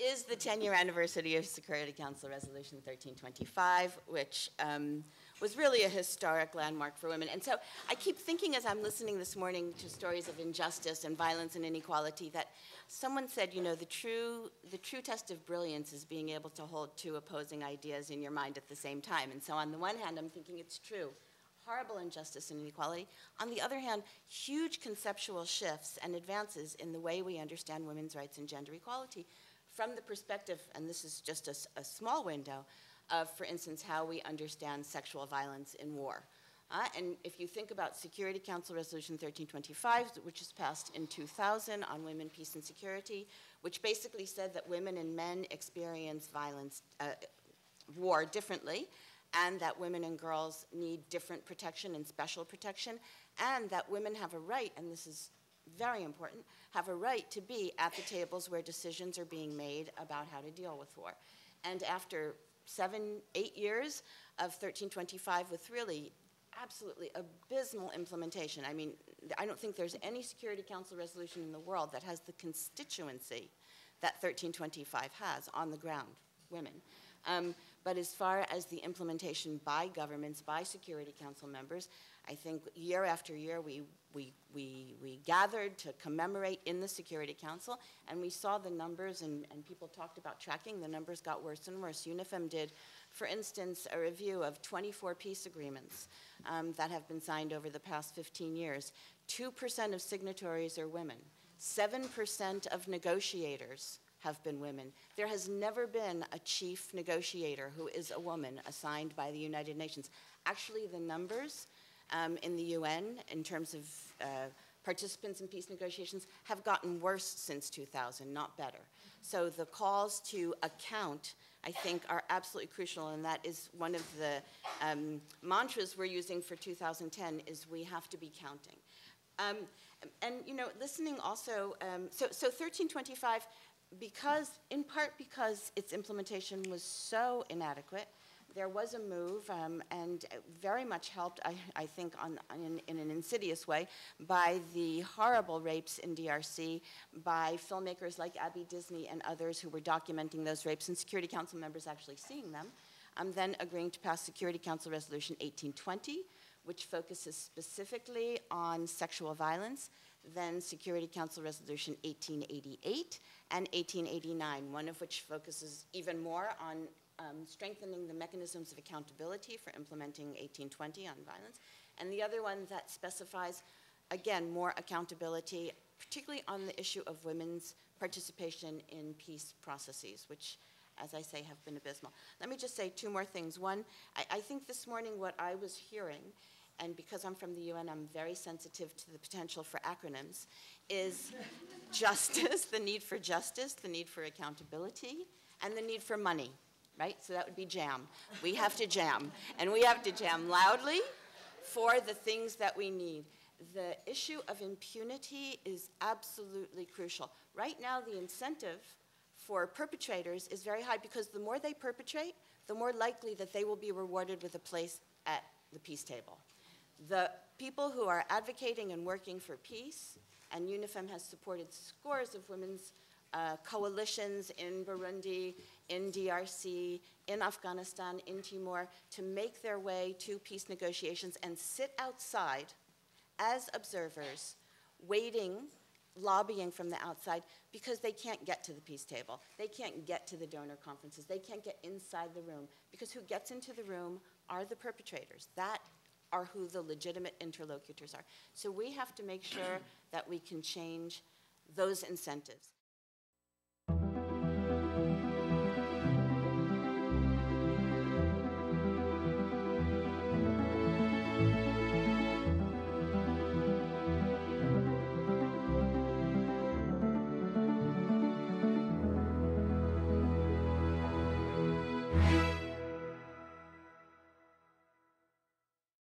is the 10-year anniversary of Security Council Resolution 1325, which was really a historic landmark for women. And so I keep thinking as I'm listening this morning to stories of injustice and violence and inequality that someone said, you know, the true test of brilliance is being able to hold two opposing ideas in your mind at the same time. And so on the one hand, I'm thinking it's true. Horrible injustice and inequality. On the other hand, huge conceptual shifts and advances in the way we understand women's rights and gender equality from the perspective, and this is just a small window, of, for instance, how we understand sexual violence in war. And if you think about Security Council Resolution 1325, which was passed in 2000 on women, peace, and security, which basically said that women and men experience violence, war differently, and that women and girls need different protection and special protection, and that women have a right, and this is very important, have a right to be at the tables where decisions are being made about how to deal with war. And after 7, 8 years of 1325 with really absolutely abysmal implementation, I mean, I don't think there's any Security Council resolution in the world that has the constituency that 1325 has on the ground, women. But as far as the implementation by governments, by Security Council members, I think year after year we gathered to commemorate in the Security Council, and we saw the numbers, and people talked about tracking. The numbers got worse and worse. UNIFEM did, for instance, a review of 24 peace agreements that have been signed over the past 15 years. 2% of signatories are women. 7% of negotiators have been women. There has never been a chief negotiator who is a woman assigned by the United Nations. Actually, the numbers in the UN in terms of participants in peace negotiations have gotten worse since 2000, not better. So the calls to account, I think, are absolutely crucial, and that is one of the mantras we're using for 2010 is we have to be counting. And you know, listening also, so 1325, because, in part because its implementation was so inadequate, there was a move, and very much helped, I think, in an insidious way, by the horrible rapes in DRC, by filmmakers like Abby Disney and others who were documenting those rapes, and Security Council members actually seeing them, then agreeing to pass Security Council Resolution 1820, which focuses specifically on sexual violence, then Security Council Resolution 1888 and 1889, one of which focuses even more on strengthening the mechanisms of accountability for implementing 1820 on violence, and the other one that specifies, again, more accountability, particularly on the issue of women's participation in peace processes, which, as I say, have been abysmal. Let me just say two more things. One, I think this morning what I was hearing, and because I'm from the UN, I'm very sensitive to the potential for acronyms, is justice, the need for justice, the need for accountability, and the need for money, right? So that would be jam. We have to jam, and we have to jam loudly for the things that we need. The issue of impunity is absolutely crucial. Right now, the incentive for perpetrators is very high because the more they perpetrate, the more likely that they will be rewarded with a place at the peace table. The people who are advocating and working for peace, and UNIFEM has supported scores of women's coalitions in Burundi, in DRC, in Afghanistan, in Timor, to make their way to peace negotiations and sit outside as observers, waiting, lobbying from the outside, because they can't get to the peace table. They can't get to the donor conferences. They can't get inside the room, because who gets into the room are the perpetrators. That are who the legitimate interlocutors are. So we have to make sure that we can change those incentives.